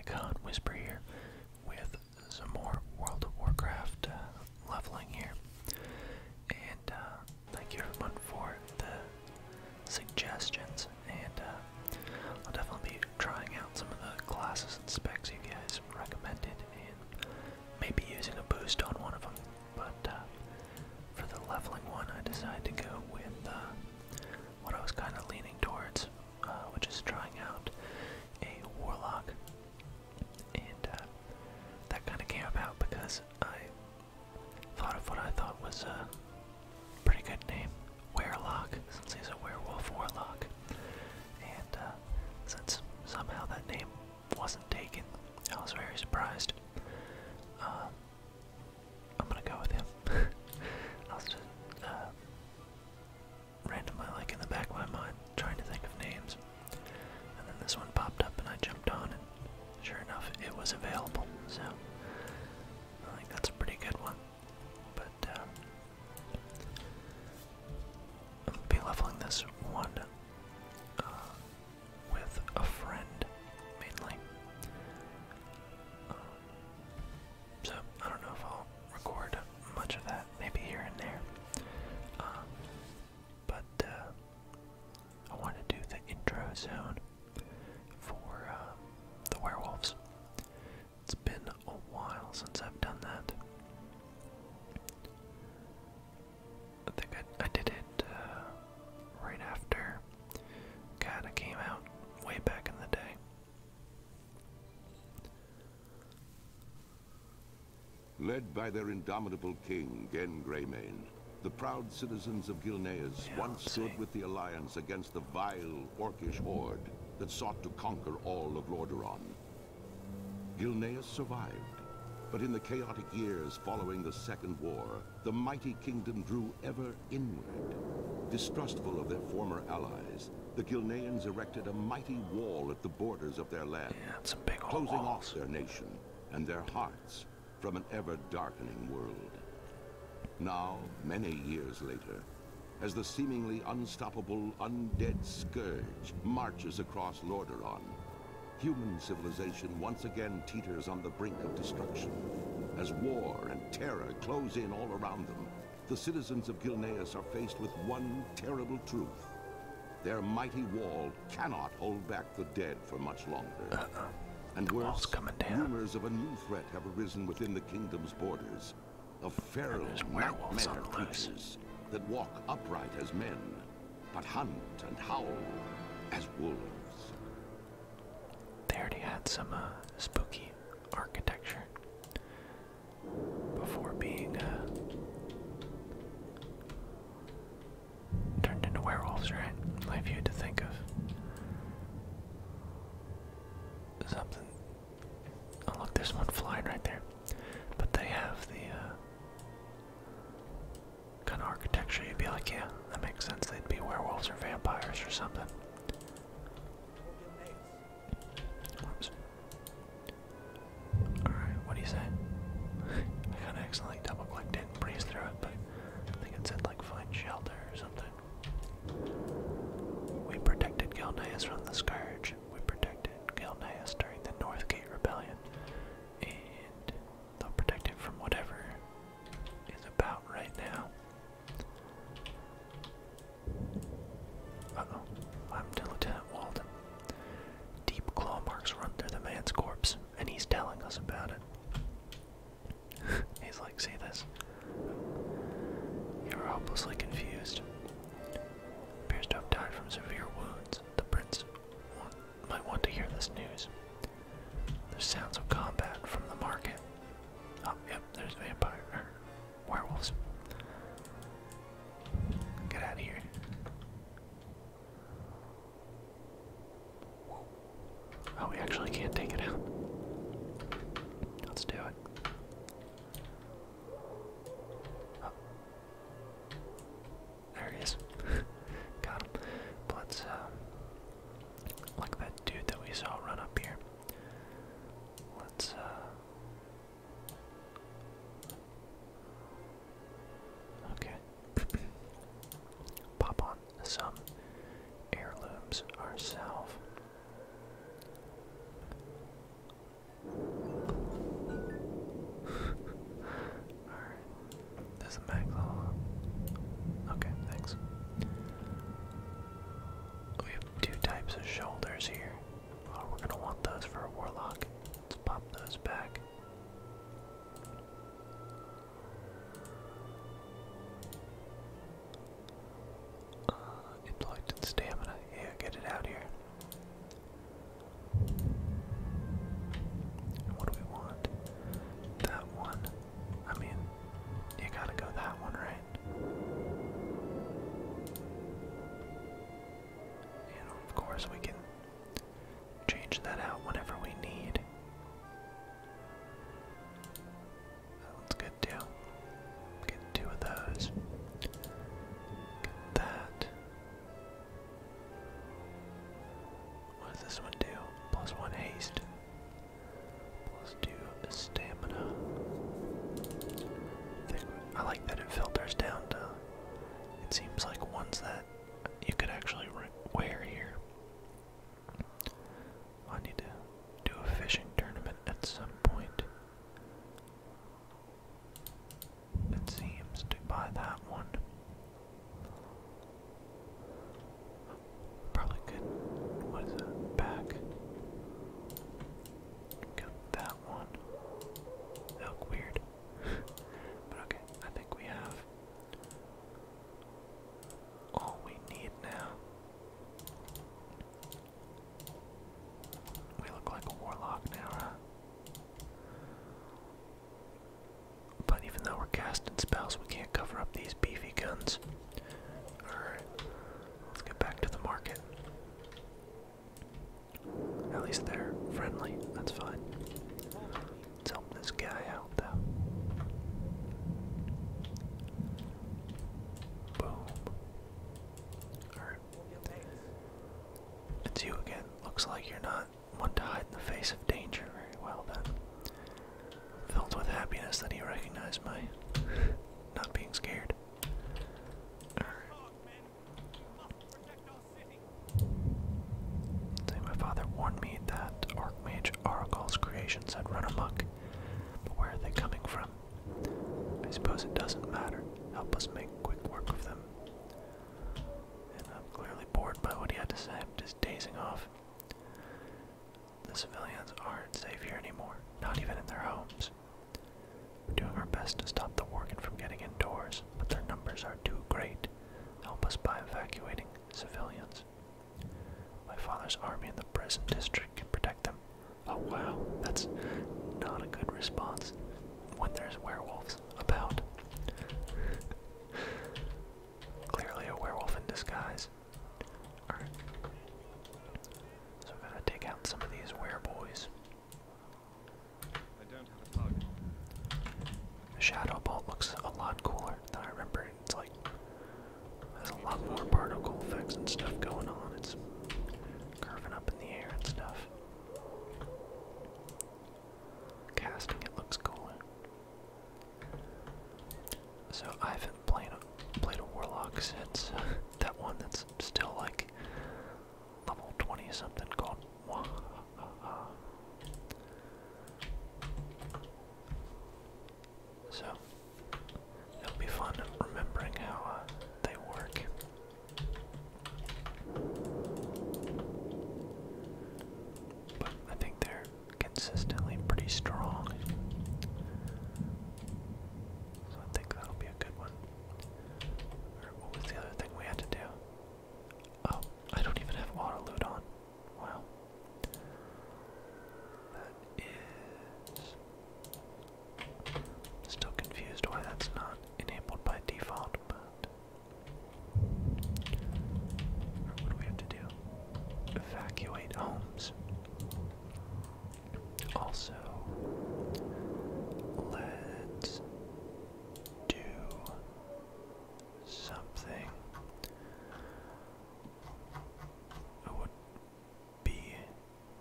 IKhanWhisper here with some more World of Warcraft leveling here. And thank you everyone for the suggestions, and I'll definitely be trying out some of the classes and specs you guys recommended and maybe using a boost on one of them. But for the leveling one, I decided to go with what I was kind of leaning towards, which is trying out a Warlock. And that kind of came about because I thought of what I thought was a pretty good name, Werelock, since he's a werewolf warlock. And since somehow that name wasn't taken, I was very surprised. I'm gonna go with him. I was just randomly, like, in the back of my mind, trying to think of names. And then this one popped up and I jumped on, and sure enough, it was available. So I think that's a pretty good one. But I'm gonna be leveling this one with a friend, mainly. So I don't know if I'll record much of that, maybe here and there. But I want to do the intro zone for the werewolves. It's been a while since I've done that. I think I did it right after Cata came out, way back in the day. Led by their indomitable king, Genn Greymane, the proud citizens of Gilneas once stood with the Alliance against the vile, orcish horde that sought to conquer all of Lordaeron. Gilneas survived, but in the chaotic years following the Second War, the mighty kingdom drew ever inward. Distrustful of their former allies, the Gilneans erected a mighty wall at the borders of their land, closing off their nation and their hearts from an ever-darkening world. Now, many years later, as the seemingly unstoppable undead scourge marches across Lordaeron, human civilization once again teeters on the brink of destruction. As war and terror close in all around them, the citizens of Gilneas are faced with one terrible truth. Their mighty wall cannot hold back the dead for much longer. And worse, rumors of a new threat have arisen within the kingdom's borders, of feral nightmare creatures that walk upright as men, but hunt and howl as wolves. They already had some spooky architecture before being turned into werewolves, right? Like, if you had to think of something. Oh look, there's one flying right there. But they have the kind of architecture you'd be like, yeah, that makes sense. They'd be werewolves or vampires or something. Whoops. Alright, what do you say? I kinda accidentally double-clicked it and breezed through it, but I think it said like find shelter or something. We protected Gilneas from the scourge. We protected Gilneas during the Northgate Rebellion. And they'll protect it from whatever is about right now. Uh-oh. What happened to Lieutenant Walden? Deep claw marks run through the man's corpse, and he's telling us about it. He's like, see this? You're hopelessly confused. Appears to have died from severe wounds. The prince might want to hear this news. There's sounds of combat from the market. Oh, yep, there's werewolves. Get out of here. Oh, we actually can't take it out. Let's do it. Oh. There he is. Got him. But let's, like that dude that we saw run up here. Let's, okay. Pop on some heirlooms ourselves. feathers here. Oh, we're gonna want those for a warlock. Let's pop those back. Inflicted stamina. Yeah, get it out here. What do we want? That one. I mean, you gotta go that one, right? And of course, we can change that out whenever we need. That one's good too. Get 2 of those. Get that. What does this one do? +1 haste. +2 stamina. I like that it filters down to, it seems like ones that you could actually wear here. I need to do a fishing tournament at some point. It seems to buy that one. Probably could, what is it, back? Got that one. That look weird. But okay, I think we have all we need now. We look like a warlock now, huh? But even though we're casting spells, we can't cover up these beefy guns. Alright, let's get back to the market. At least they're friendly, that's fine. Let's help this guy out, though. Boom. Alright. It's you again. Looks like you're not one to hide in the face of danger very well, then. Filled with happiness that he recognized my not being scared. My father warned me that Archmage Aragol's creations had run amok. But where are they coming from? I suppose it doesn't matter. Help us make quick work of them. And I'm clearly bored by what he had to say. I'm just dazing off. The civilians aren't safe here anymore, not even in their homes. We're doing our best to stop the Worgen from getting indoors, but their numbers are too great. Help us by evacuating civilians. My father's army in the prison district can protect them. Oh wow, that's not a good response when there's werewolves about. Clearly a werewolf in disguise. Alright. So I gotta take out some of these wereboys. I don't have a target. The shadow bolt looks a lot cooler than I remember. It's like, there's a lot more particle effects and stuff going on. It's curving up in the air and stuff. Casting it looks cooler. So I haven't played a Warlock since that one that's still like level 20 something called So it'll be fun remembering how they work. But I think they're consistently pretty strong. So I think that'll be a good one. Or what was the other thing we had to do? Oh, I don't even have auto loot on. Wow. That is... Still confused why that's not enabled by default, but... What do we have to do? Evacuate homes. Also, let's do something that would be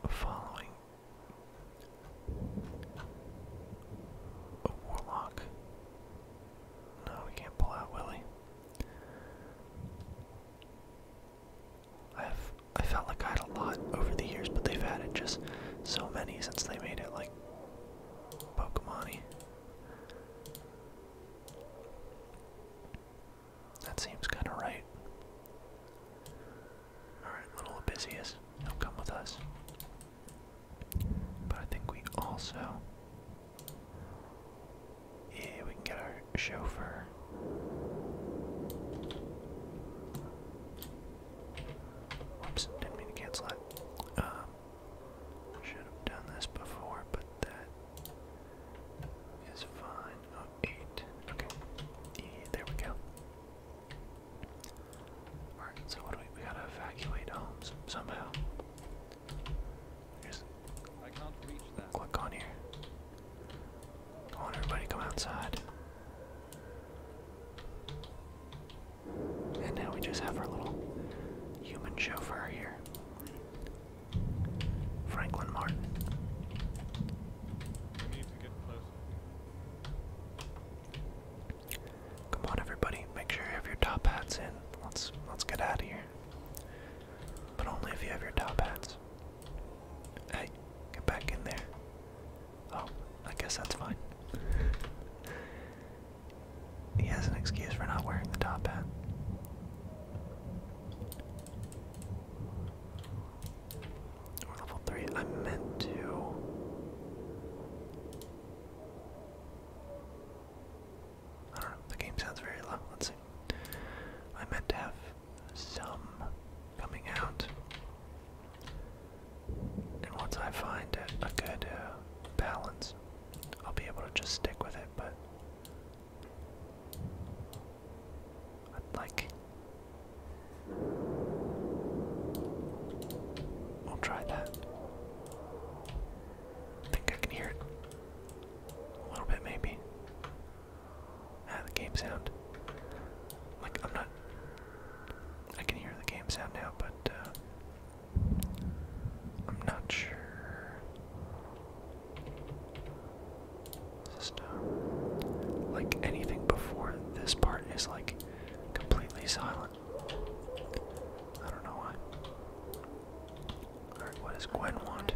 following a warlock. No, we can't pull out Willie. I felt like I had a lot over the years, but they've added just so many since they made it like Pokemon-y. That seems kinda right. Alright, little Abysseus. He'll come with us. But I think we also, yeah, we can get our chauffeur. Oops, didn't mean to cancel it. Should have done this before, but that is fine. Oh, 8. Okay. Yeah, there we go. Alright, so what do we gotta evacuate homes somehow. I can't reach that. Click on here. Come on, everybody, come outside. And now we just have our little human chauffeur here. Franklin Martin. We need to get closer. Come on, everybody, make sure you have your top hats in. Let's get out of here. But only if you have your top hats. Hey, get back in there. Oh, I guess that's fine. He has an excuse for not wearing the top hat. We're level 3. I meant to. I don't know. The game sounds very low. Let's see. I meant to have some coming out. And once I find a good balance, I'll be able to just stick with it, but I'd like. We'll try that. I think I can hear it. A little bit, maybe. The game sound. Like, I'm not. I can hear the game sound now, but I'm not sure. Just, like, anything before this part is, like, completely silent. I don't know why. Alright, what does Gwen want?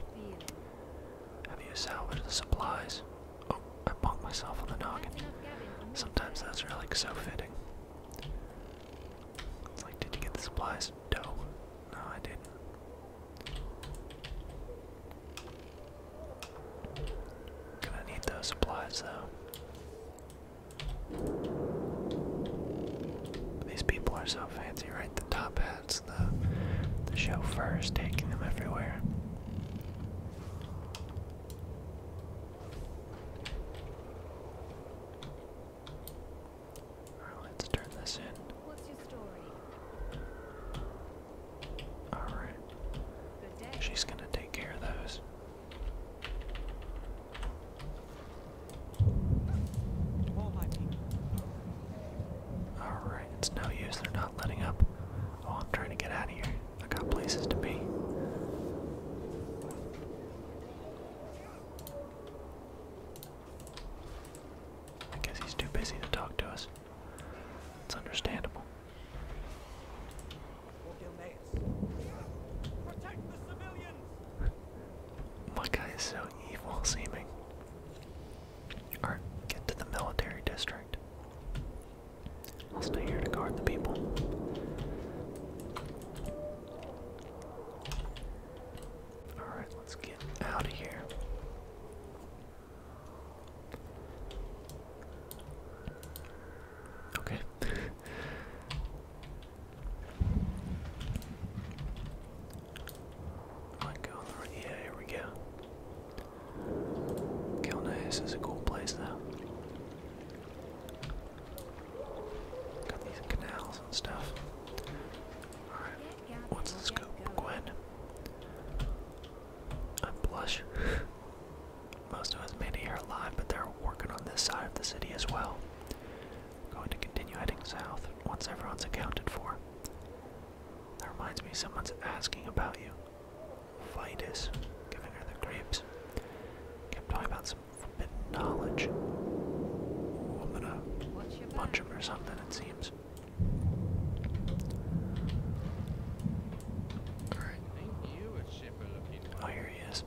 Have you salvaged the supplies? Oh, I bonked myself on the noggin. Sometimes those are, like, so fitting. It's like, did you get the supplies? No. No, I didn't. Gonna need those supplies, though. These people are so fancy, right? The top hats, the chauffeurs taking them everywhere. Alright, let's turn this in. What's your story? Alright. Good day. She's gonna take care of those. All my people. Alright, it's no use, they're not letting up. Oh, I'm trying to get out of here. I got places to be. I guess he's too busy to talk to us. It's understandable. Protect the civilians! My guy is so evil seeming. Alright, get to the military district. I'll stay here to guard the people. Alright, let's get out of here. Okay. Might go on the right. Yeah, here we go. Gilneas is a cool place, though. Got these canals and stuff. Alright, what's the scoop, Gwen? I blush. Most of us made it here alive, but they're working on this side of the city as well. Going to continue heading south once everyone's accounted for. That reminds me, someone's asking about you. Vitus, giving her the creeps. Kept talking about some forbidden knowledge. Ooh, I'm gonna punch him or something, it seems. Alright. Ain't you a shipper looking? Oh, here he is.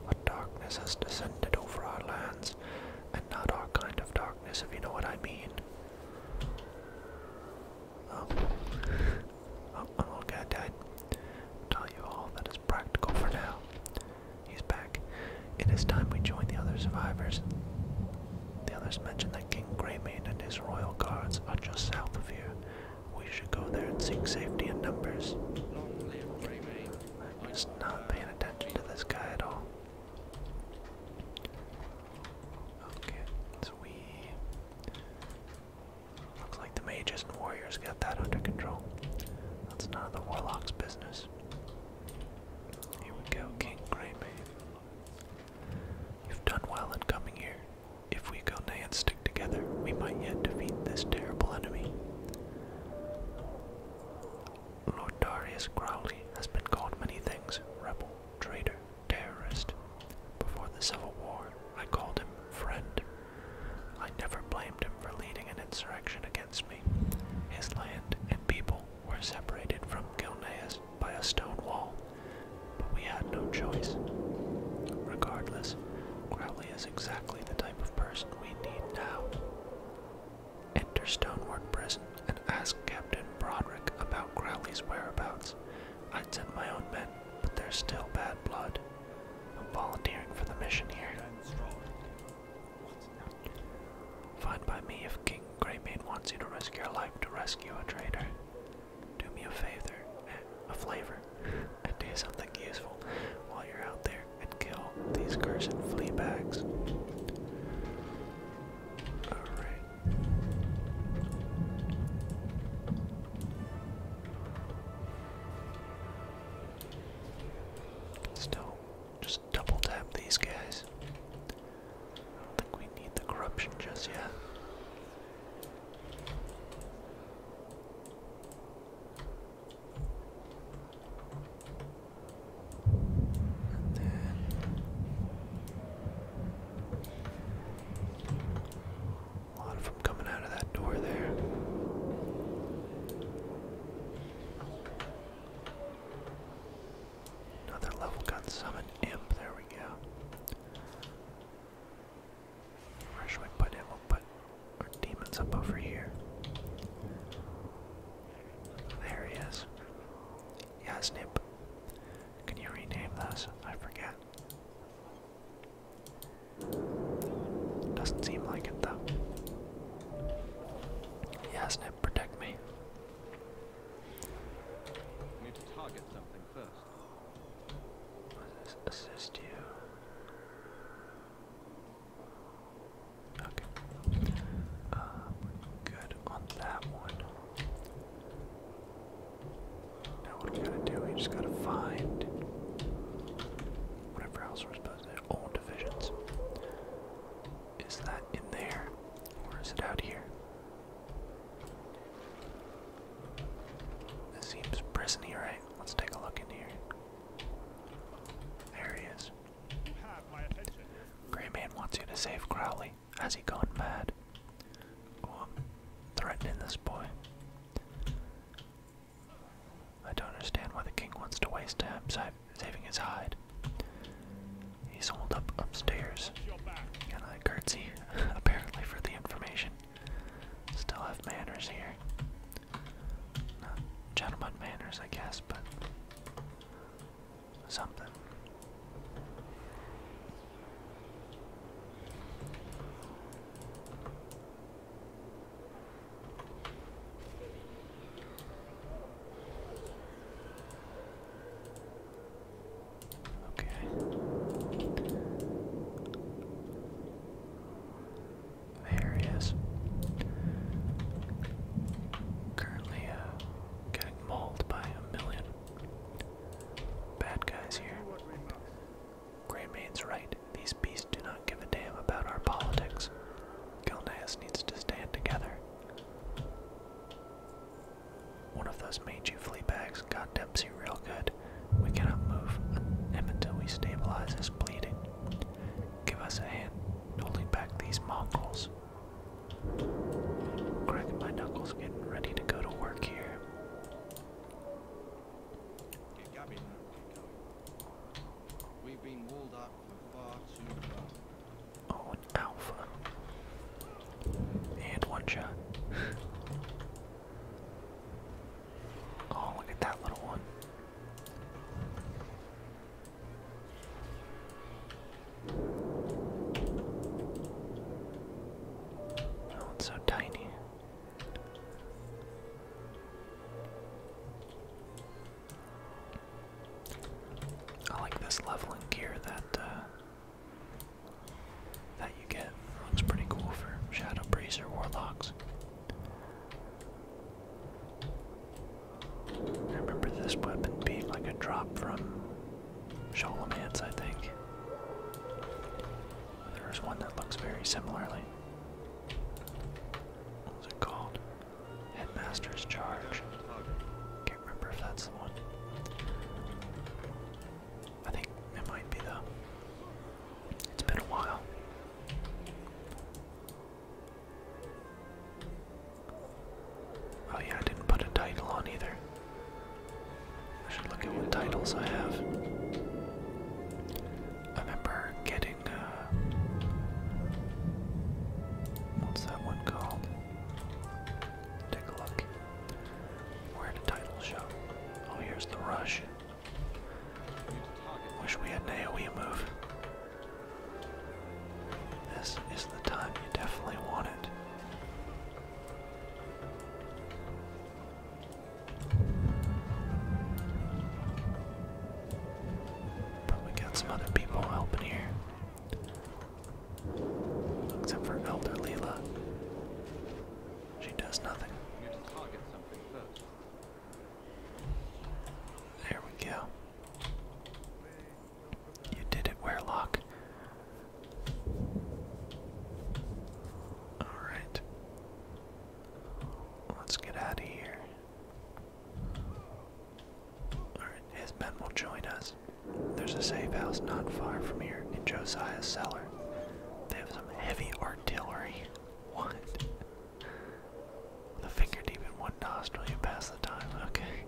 A darkness has descended over our lands, and not our kind of darkness, if you know what I mean. Oh, a little guy died. Tell you all that is practical for now. had no choice. Regardless, Crowley is exactly the type of person we need now. Enter Stonework Prison and ask Captain Broderick about Crowley's whereabouts. I'd send my own men, but there's still bad blood. I'm volunteering for the mission here. Fine by me if King Greymane wants you to risk your life to rescue a traitor. Do me a flavor, and do something useful while you're out there and kill these cursed flea bags. Alright. Still, just double tap these guys. I don't think we need the corruption just yet. And then a lot of them coming out of that door there. Another level got summoned. Imp, there we go. Where should we put him? We'll put our demons up over here. There he is. Yasnip. Can you rename those? I forget. Doesn't seem like it though. Yasnip, protect me. Need to target something first. Assist you. Okay. Good on that one. Now what do we gotta do? We just gotta find whatever else we're supposed to do. Oh, divisions. Is that in there? Or is it out here? This seems prisony, right? Let's take a look in here. There he is. Greymane wants you to save Crowley. Has he gone mad? Oh, I'm threatening this boy. I don't understand why the king wants to waste time saving his hide. He's holed up upstairs. And I curtsy, apparently, for the information. Still have manners here. Not gentleman manners, I guess, but something. Okay. There he is. Currently, getting mauled by a million bad guys here. Greymane's right. These beasts do not give a damn about our politics. Gilneas needs to stand together. One of those mangy flea bags got Dempsey real good. We cannot move him until we stabilize his bleeding. Give us a hand holding back these mongrels. Cracking my knuckles, getting ready to go to work here. Get Gabby now. Get going. We've been walled up for far too long. Oh, an alpha. And one shot. Oh, look at that little one. Oh, it's so tiny. I like this leveling gear that you get. Looks pretty cool for Shadow Breeze or Warlocks. I remember this weapon being like a drop from Sholomance, I think. There's one that looks very similarly. What was it called? Headmaster's Charge. Can't remember if that's the one. I think it might be though. It's been a while. Oh yeah, I didn't put a title on either. I should look at what titles I have. get an AoE move. This is the time you definitely want it. But we got some other people helping here. Except for Elder Leela. She does nothing. You need to target something first. There we go. You did it, Werelock. Alright. Let's get out of here. Alright, his men will join us. There's a safe house not far from here in Josiah's cellar. They have some heavy artillery. What? With a finger deep in one nostril, you pass the time. Okay.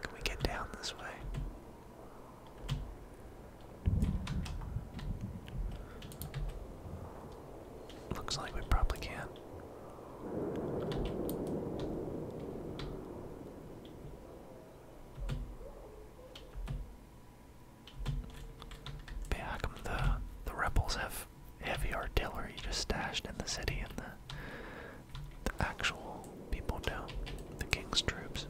Can we get down this way? Looks like we probably can. But yeah, how come the rebels have heavy artillery just stashed in the city and the actual people don't? The king's troops.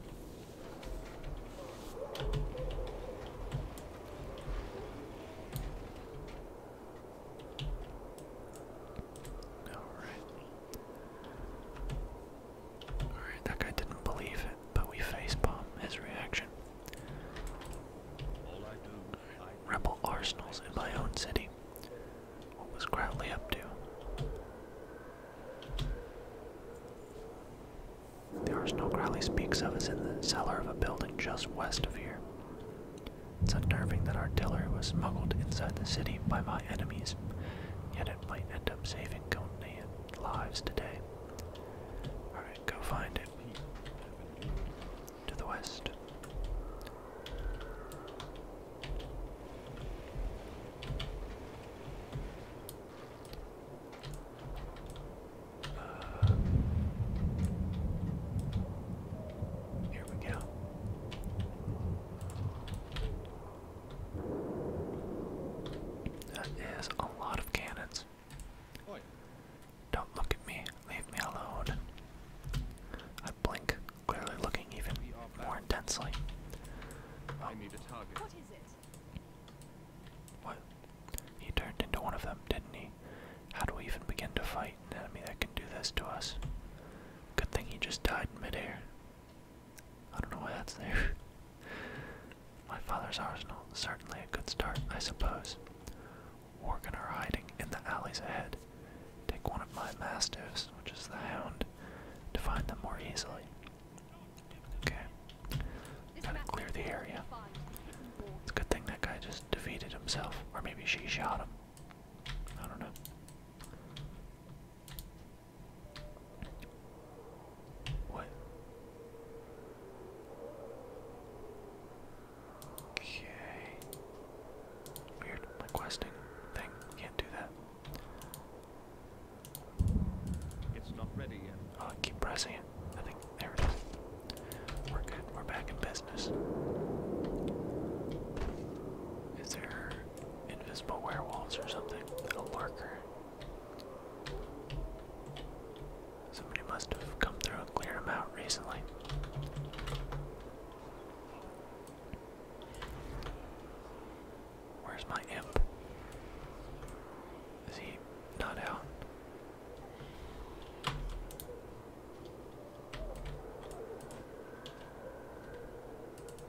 Alright, that guy didn't believe it, but we facepalm his reaction. Rebel arsenals in my own city. What was Crowley up to? The arsenal Crowley speaks of is in the cellar of a building just west of here. It's unnerving that artillery was smuggled inside the city by my enemies, yet it might end up saving Ghanaian lives today. Alright, go find it. To the west. Here we go. That is a lot of cannons. Oi. Don't look at me. Leave me alone. I blink, clearly looking even more intensely. I need a target. What is it? What? He turned into one of them, didn't he? How do we even begin to fight an enemy that can do this to us? Good thing he just died in midair. I don't know why that's there. My father's arsenal is certainly a good start, I suppose. Worgen are hiding in the alleys ahead. Take one of my mastiffs, which is the hound, to find them more easily. Okay. Gotta clear the area. It's a good thing that guy just defeated himself, or maybe she shot him. I don't know. What? Okay. Weird. My questing thing can't do that. It's not ready yet. Oh, I keep pressing it. I think there it is. We're good. We're back in business. Is there invisible werewolves or something? A lurker. Somebody must have come through and cleared them out recently. Where's my imp? Is he not out?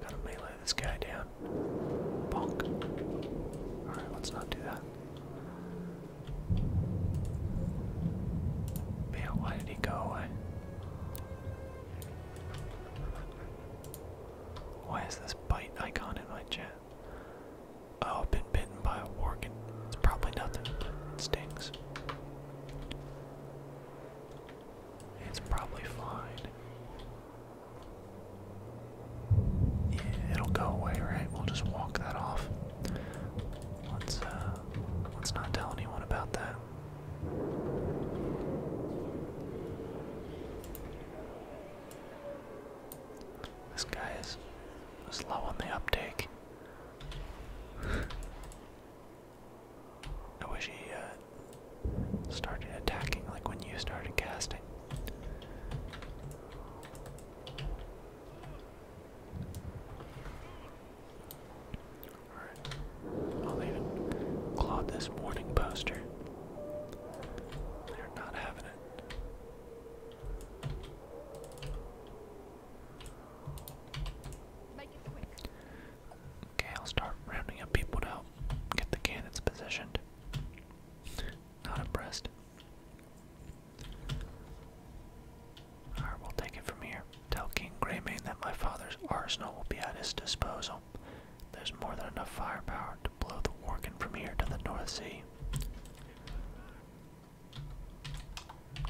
Gotta melee this guy down. Bonk. Alright, let's not do that. But yeah, why did he go away? Why is this bite icon in my chat? Oh, I've been bitten by a Worgen. It's probably nothing, but it stings. It's probably fine. Yeah, it'll go away, right? We'll just walk that off. Let's not tell anyone about that. This guy is slow on the uptake. about this warning poster? They're not having it. Make it quick. Okay, I'll start rounding up people to help get the cannons positioned. Not impressed. Alright, we'll take it from here. Tell King Greymane that my father's arsenal will be at his disposal. There's more than enough firepower to blow the Worgen from here to the North Sea.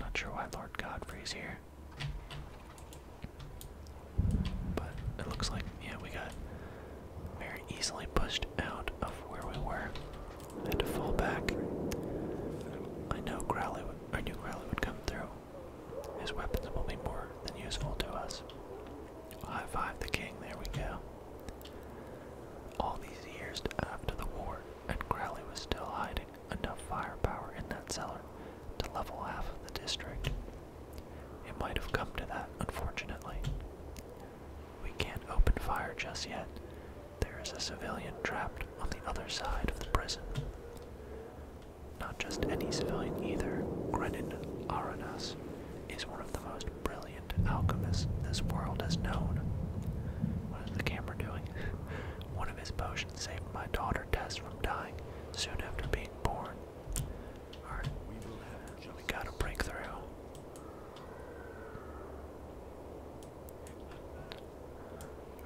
Not sure why Lord Godfrey's here. But it looks like, yeah, we got very easily pushed out of where we were. Had to fall back. I knew Crowley would come through. His weapons will be more than useful to us. High five the king, there we go. All these years after the war, and Crowley was still hiding enough firepower in that cellar to level half of the district. It might have come to that, unfortunately. We can't open fire just yet. There is a civilian trapped on the other side of the prison. Not just any civilian either. Grenin Aranas is one of the most brilliant alchemists this world has known. What is the camera doing? One of his potions saved my daughter Tess from dying soon after being born. Alright, we gotta break through.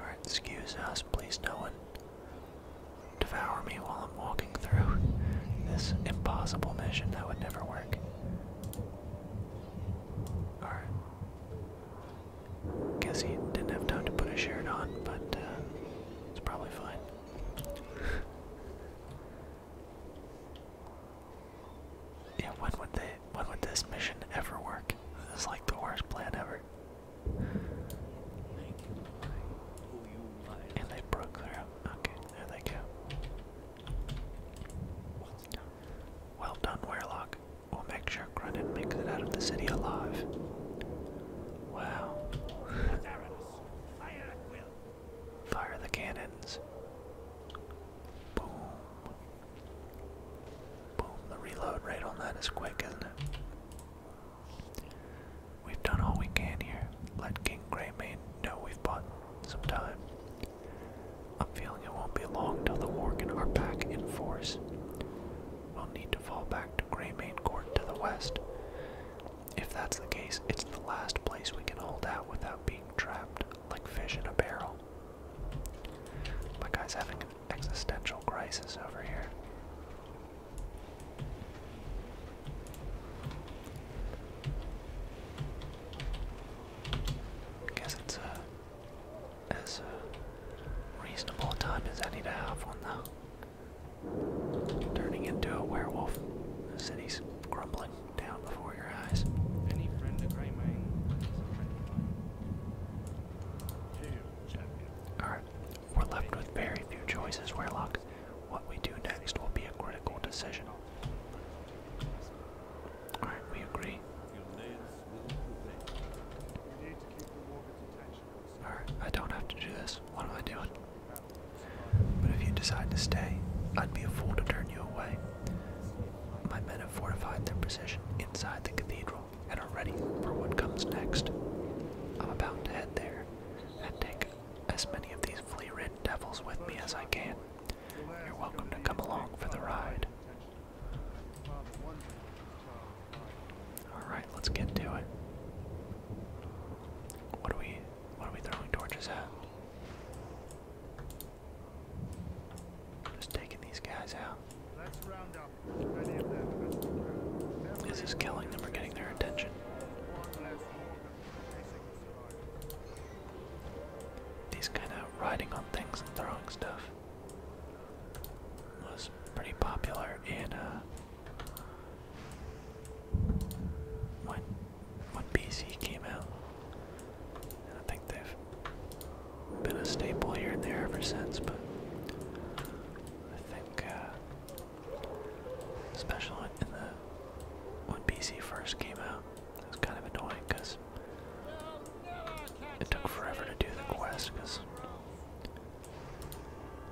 Alright, excuse us, please no one devour me while I'm walking through this impossible mission. That would never work. Alright. Guess he didn't have time to put a shirt on, but it's probably fine. Yeah, when would this mission ever work? This is like the worst plan ever. And they broke through. Okay, there they go. Well done, Werelock. We'll make sure Grunin makes it out of the city alive. Wow. Fire the cannons. Boom. Boom. The reload rate on that is quick, isn't it? We've done all we can here. Let King Greymane know we've bought some time. I'm feeling it won't be long till the Worgen are back in force. We'll need to fall back to Greymane Court to the west. If that's the case, it's the last place we can hold out without being trapped like fish in a barrel. My guy's having an existential crisis over here. Guess it's as reasonable a time as any to have one, though. Turning into a werewolf. The city's crumbling down before your eyes. Any friend of Greymane is a friend of mine. Alright, we're left with very few choices, Werelock. What we do next will be a critical decision. Alright, we agree. Alright, I don't have to do this. What am I doing? But if you decide to stay, I'd be a fool to turn you away. My men have fortified their position inside the cathedral and are ready for what comes next. I'm about to head there and take as many of these flea-ridden devils with me as I can. You're welcome to come along for the ride. Alright, let's get to it. What are we throwing torches at? Just taking these guys out. Is this killing them or getting their attention? These kind of riding on things and throwing stuff was pretty popular in when PC came out. And I think they've been a staple here and there ever since, but I think especially when PC first came out, it was kind of annoying because it took forever to do the quest because,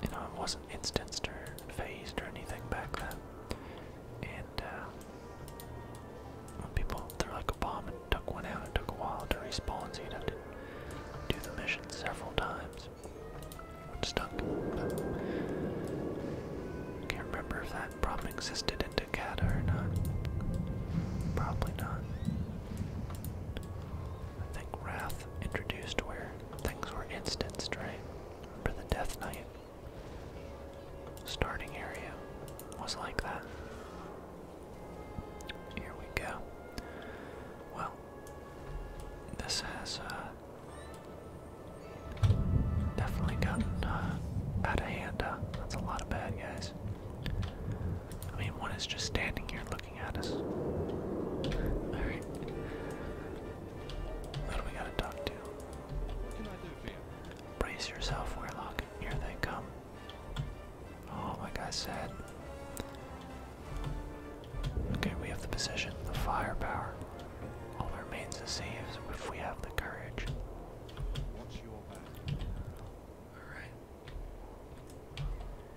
you know, it wasn't instanced or phased or anything back then. existed in Takata or not. Probably not. I think Wrath introduced where things were instanced, right? Remember the Death Knight starting area was like that. Here we go. Well, this has definitely gotten out of hand. That's a lot of bad guys. I mean, one is just standing here looking at us. Alright. What do we gotta talk to? What can I do for you? Brace yourself, Werelock. Here they come. Oh, my guy's sad. Okay, we have the position, the firepower. All that remains to see is if we have the courage. What's your back? Alright.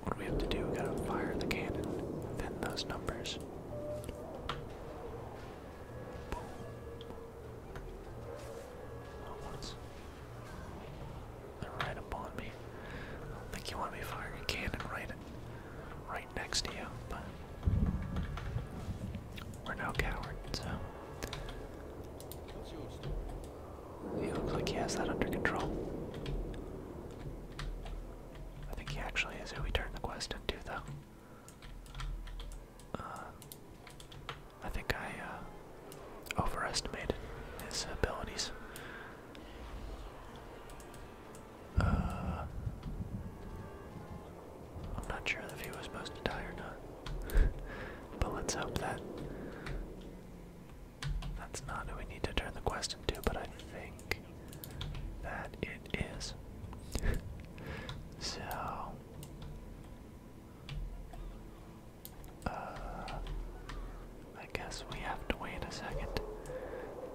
What do we have to do? We gotta fire the cannon within those numbers. Boom. Oh, once. They're right up on me. I don't think you want me firing a cannon right next to you, but we're no coward, so. What's your story? He looks like he has that under control. I think he actually is who we turned the quest into, though. I think I overestimated his abilities. I'm not sure if he was supposed to die or not. But let's hope that that's not who we need to turn the quest into, but I think that it is. So, I guess we have to wait a second.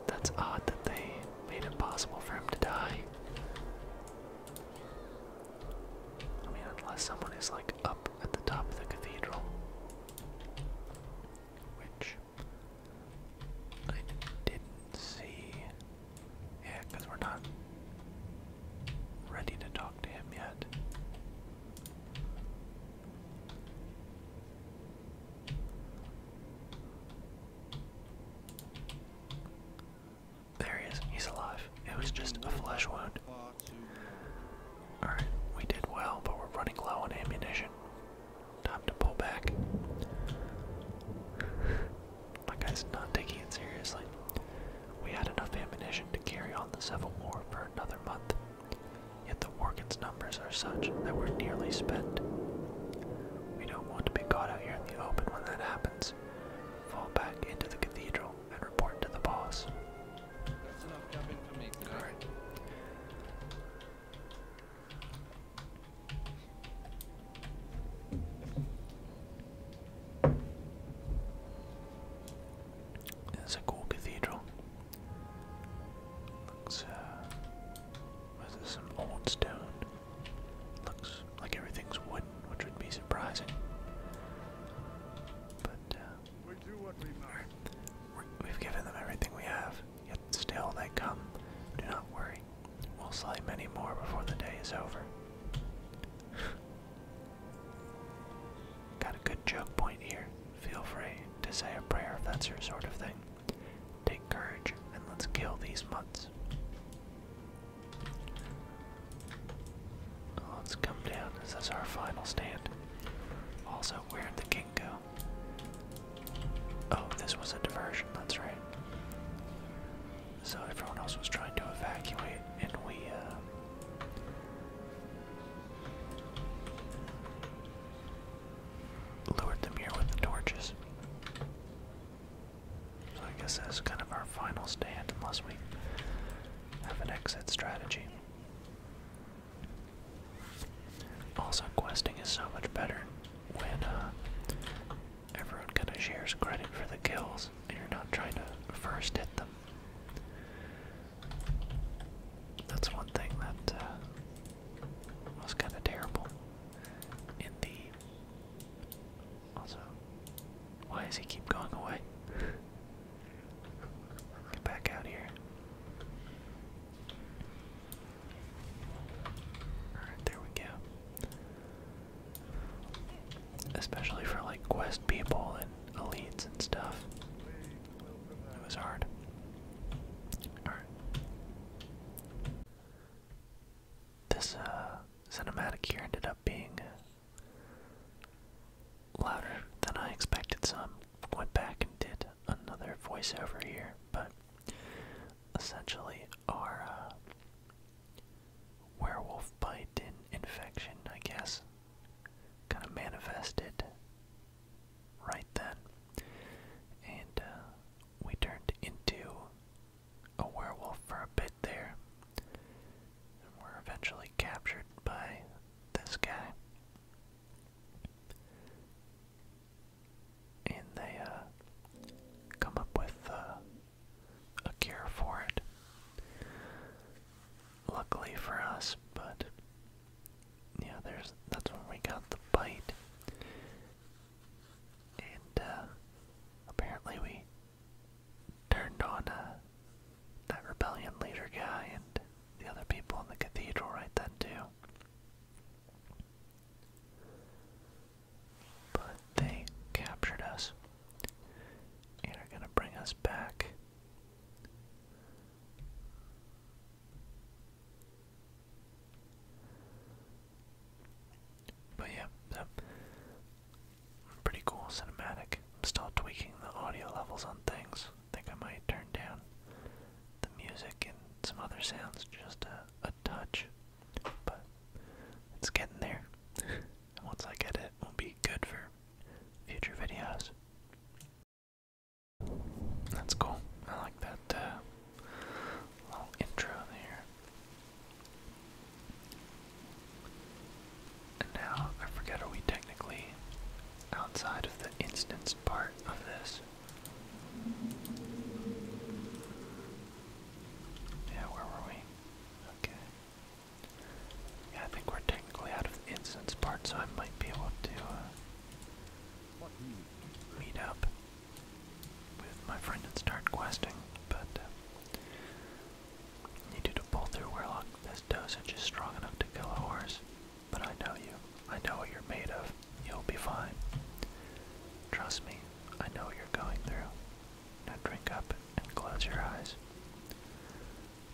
That's odd that they made it possible for him to die. I mean, unless someone is like up at the top of the cathedral. Which I didn't see. Yeah, because we're not ready to talk to him yet. There he is. He's alive. It was just a flesh wound. Far too long. Alright, we did well, but we're running low on ammunition. Time to pull back. My guy's not taking it seriously. We had enough ammunition to carry on the Civil War for another month. Yet the Worgen's numbers are such that we're nearly spent. We don't want to be caught out here in the open when that happens. Fall back into the cathedral and report to the boss. That's enough cabin for me today. Alright. It's a cool cathedral. Looks, what is this, some old stone? Looks like everything's wooden, which would be surprising. But, We do what we must. we've given them everything we have, yet still they come. Do not worry. We'll slay many more before the day is over. Got a good joke point here. Feel free to say a prayer if that's your sort of thing. Take courage and let's kill these mutts. Let's come down. Is this our final stand? Also, where'd the king go? Oh, this was a diversion, that's right. So everyone else was trying to evacuate, and we, lured them here with the torches. So I guess that's kind of our final stand, unless we have an exit strategy. Also, questing is so much better when, everyone kind of shares credit for the kills, and you're not trying to first hit them. That's one thing that was kind of terrible in the. Also, why does he keep going away? Get back out here. Alright, there we go. especially for like quest people and elites and stuff. It was hard. Alright. This cinematic here ended up being louder than I expected, so I went back and did another voiceover here, but essentially our werewolf bite and infection, I guess, kind of manifested right then, and we turned into a werewolf for a bit there, and were eventually captured by this guy, and they come up with a cure for it. Luckily for us, but yeah, that's when we got the bite. And apparently we turned on that rebellion leader guy and the other people in the cathedral right then too. But they captured us and are gonna bring us back. But yeah, so pretty cool cinematic. I'm still tweaking the audio levels on things. I think I might turn down the music and some other sounds just a touch. But it's getting there. Once I get it, it will be good for future videos. That's cool. I like that little intro there. And now, I forget, are we technically outside of the instance part of this? Yeah, where were we? Okay. Yeah, I think we're technically out of the instance part, so I might be able to meet up with my friend and start questing, but needed to pull through Werelock. This dosage is strong enough to kill a horse, but I know you. I know what you're made of. You'll be fine. Trust me, I know what you're going through. Now drink up and close your eyes.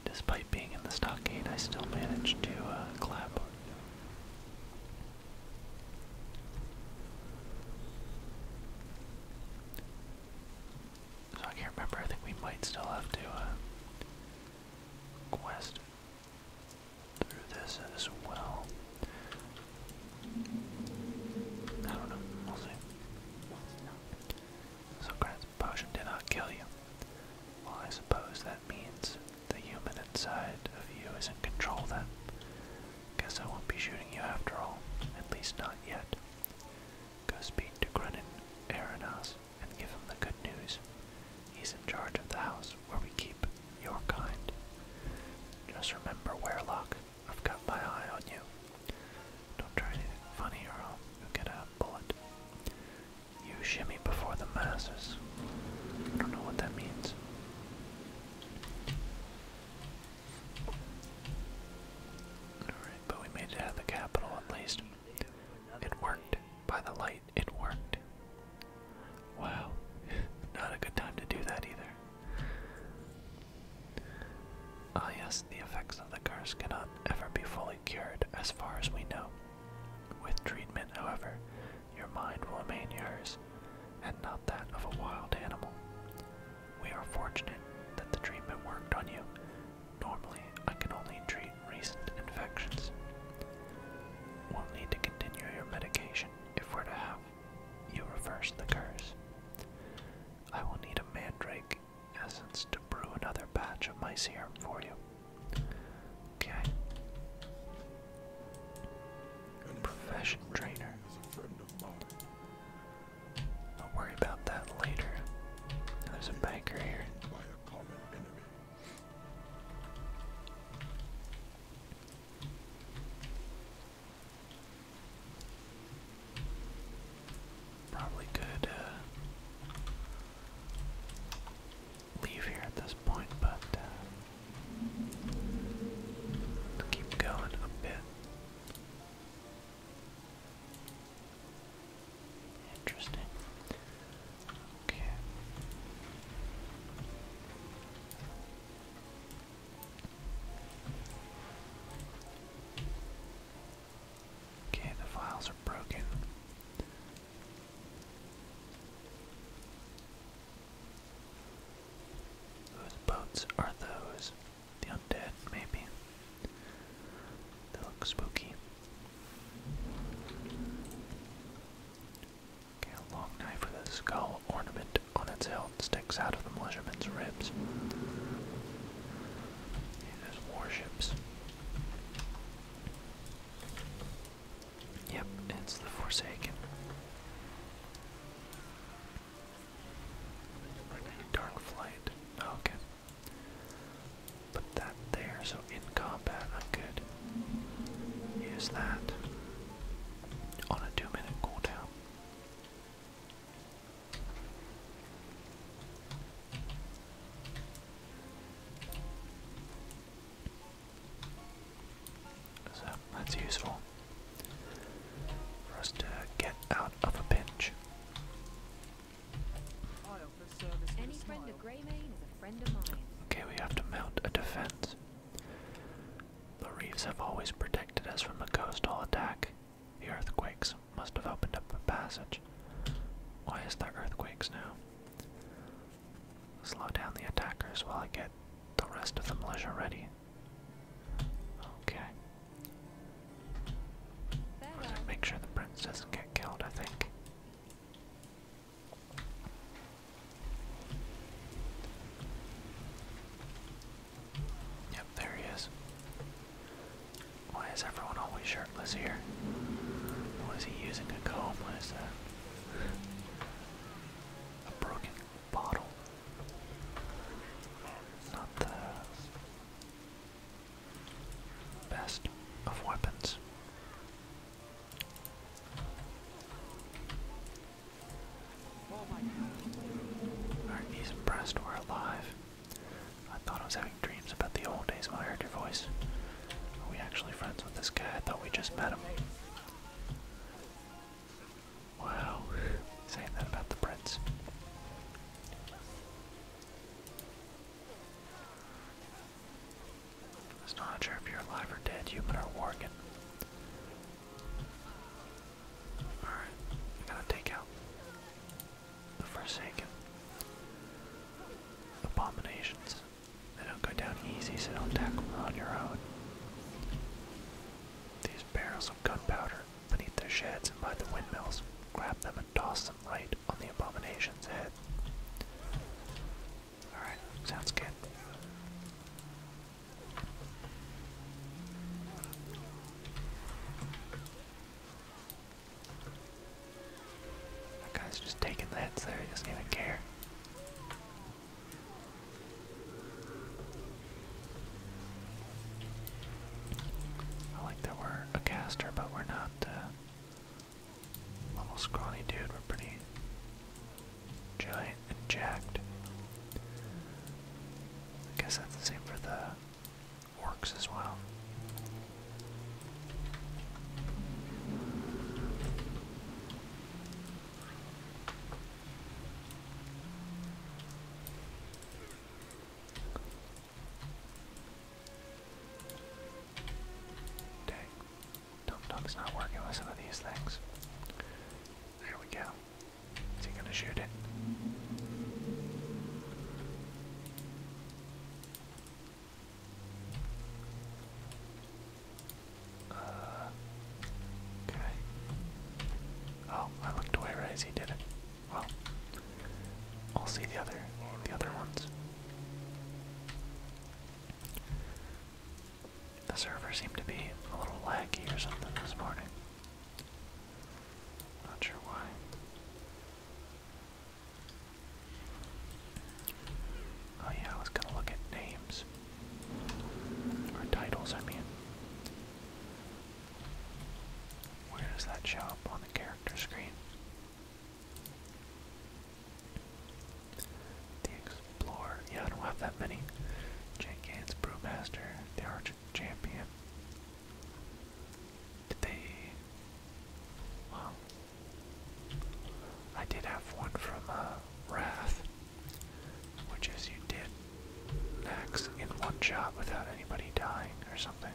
Despite being in the stockade, I still managed to clap. So I can't remember, I think we might still have to quest through this as well. I don't know, we'll see. Socrates' potion did not kill you. Well, I suppose that means the human inside of you is in control then. Guess I won't be shooting you after all, at least not yet. Go speak to Grunin Aranas and give him the good news. He's in charge of the house where we keep your kind. Just remember, Werelock, I've got my eye on you. Don't try anything funny or I'll get a bullet. You shimmy before the masses. I don't know what that means. Alright, but we made it out of the capital at least. It worked. By the light, it worked. Wow. Not a good time to do that either. Ah yes, the effects of the curse cannot ever be fully cured as far as we know. With treatment, however, your mind will remain yours, and not that of a wild witches are those? The undead, maybe? They look spooky. Okay, a long knife with a skull ornament on its hilt sticks out of the militiaman's ribs. There's warships. Yep, it's the Forsaken. Dark Flight. Okay. Put that there, so in combat I could use that on a 2-minute cooldown. So that's useful for us to get out of a pinch. Any friend of Greymane is a friend of mine. Okay, we have to mount a defense. The reefs have always protected us from a coastal attack. The earthquakes must have opened up a passage. Why is there earthquakes now? Slow down the attackers while I get the rest of the militia ready. Okay. Make sure the prince doesn't get killed, I think. Yep, there he is. Why is everyone always shirtless here? What is he using a comb? What is that? A broken bottle. Not the best of weapons. Alright, he's impressed we're alive. I thought I was having dreams about the old days when I heard your voice. Are we actually friends with this guy? I thought we just met him. Wow. Saying that about the prince. I was not sure if you're alive or dead, human or working. Alright, we gotta take out the Forsaken. Abominations. They don't go down easy, so don't tackle them on your own. These barrels of gunpowder beneath their sheds and by the windmills. Grab them and toss them right on the abomination's head. Alright, sounds good. That guy's just taking the hits there, he doesn't even care. I like that we're a caster, but we're not little scrawny dude. We're pretty giant and jacked. I guess that's the same for the orcs as well. Dang. Tum-Tum's not working with some of these things. There we go. Is he gonna shoot it? Okay. Oh, I looked away right as he did it. Well, I'll see the other ones. The server seemed to be a little laggy or something this morning. Not sure why. Oh yeah, I was gonna look at names. Or titles, I mean. Where does that show up on the character screen? The Explorer. Yeah, I don't have that many. Jenkins, Brewmaster, the Arch Champion. Did they... Wow. I did have one from Wrath, which is you did max in one shot without anybody dying or something.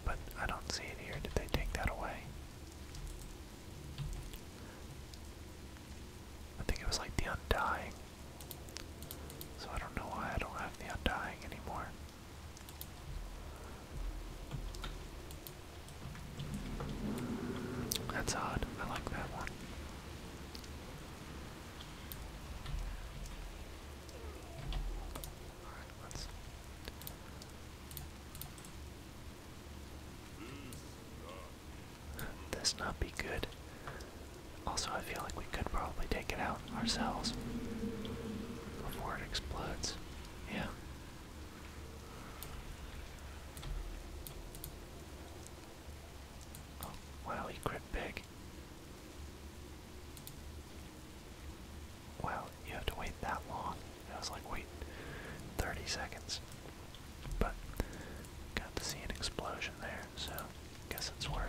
But I don't see it here. Did they take that away? I think it was like the Undying. So I don't know why I don't must not be good. Also, I feel like we could probably take it out ourselves before it explodes. Yeah. Oh, wow, he crit big. Wow, you have to wait that long. I was like, wait 30 seconds. But got to see an explosion there, so guess it's worth.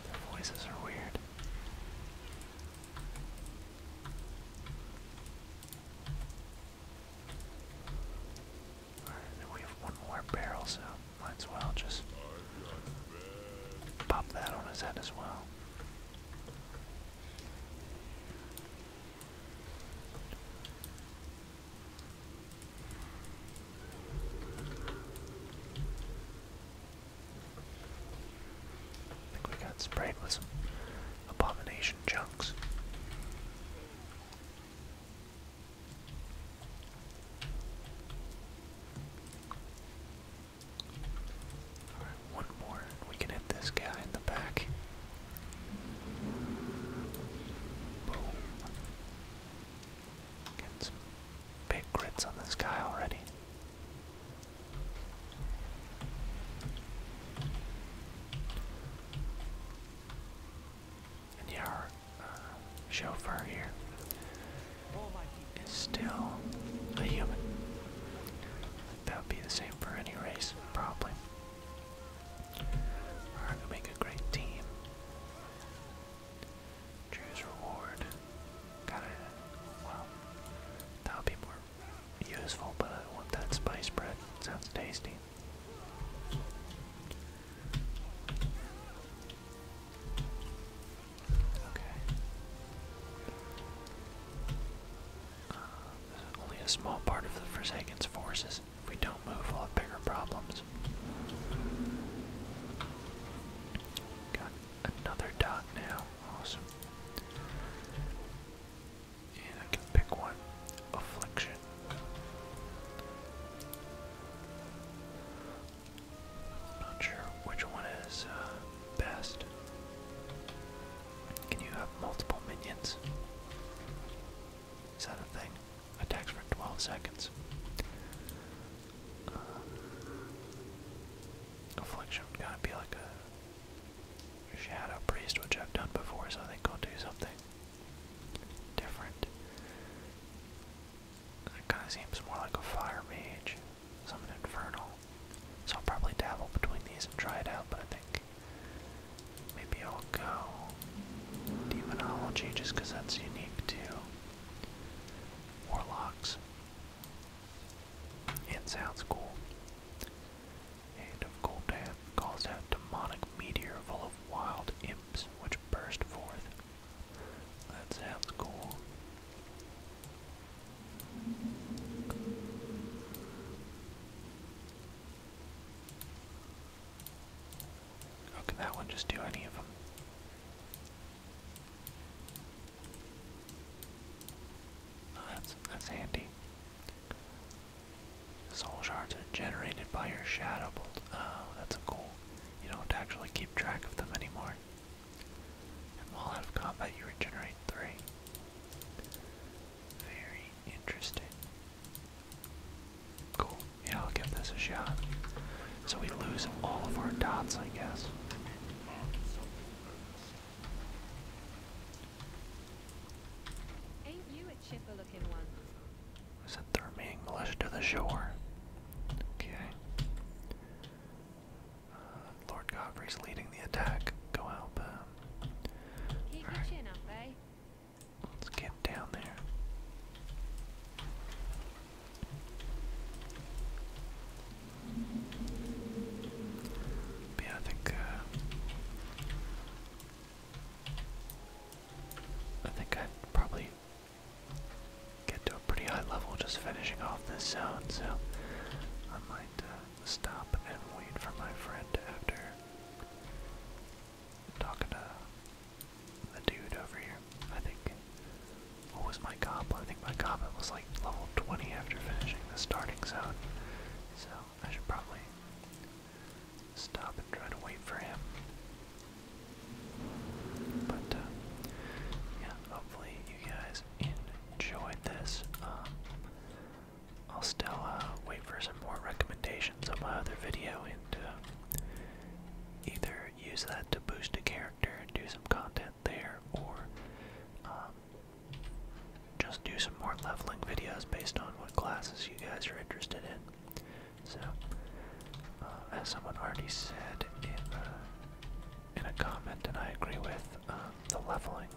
Their voices are weird. Alright, and we have one more barrel, so might as well just pop that on his head as well. I think we got sprayed with some abomination chunks. Alright, one more. We can hit this guy in the back. Boom. Getting some big crits on this guy already. And yeah, our chauffeur here is still a human. That would be the same for any race, probably. Alright, we make a great team. Choose reward. Gotta, well, that would be more useful, but I want that spice bread. Sounds tasty. Okay. This is only a small part of the Forsaken's forces. If we don't move, we'll have bigger problems. Got another dot now. Awesome. And I can pick one. Affliction. Not sure which one is best. Can you have multiple minions? Is that a thing? Attacks for 12 seconds. Affliction gotta be like a shadow priest, which I've done before, so I think I'll do something different. It kinda seems more like a fire mage, summon infernal. So I'll probably dabble between these and try it out, but I think maybe I'll go demonology just because that's unique to warlocks. It sounds cool. Hand of Gul'dan calls out demonic meteor full of wild imps which burst forth. That sounds cool. Oh, can that one just do any of them? Oh, that's handy. Soul shards are generated by your shadow bolt. Oh, that's cool. You don't have to actually keep track of them anymore. And while out of combat, you regenerate 3. Very interesting. Cool. Yeah, I'll give this a shot. So we lose all of our dots, I guess. Ain't you a chipper looking one? Send the remaining militia to the shore. Okay. Lord Godfrey's leading the attack. Go help him. Keep your Alright. chin up, eh? Let's get down there. But yeah, I think I'd probably get to a pretty high level just finishing off this zone, so I might stop and wait for my friend after talking to the dude was like level 20 after finishing the starting zone. So I should probably stop and try to wait for him. But yeah, hopefully you guys enjoyed this. I'll still wait for some more recommendations on my other video and either use that to boost a character and do some content there, or just do some more leveling videos based on what classes you guys are interested in. So, as someone already said in a comment, and I agree with, the leveling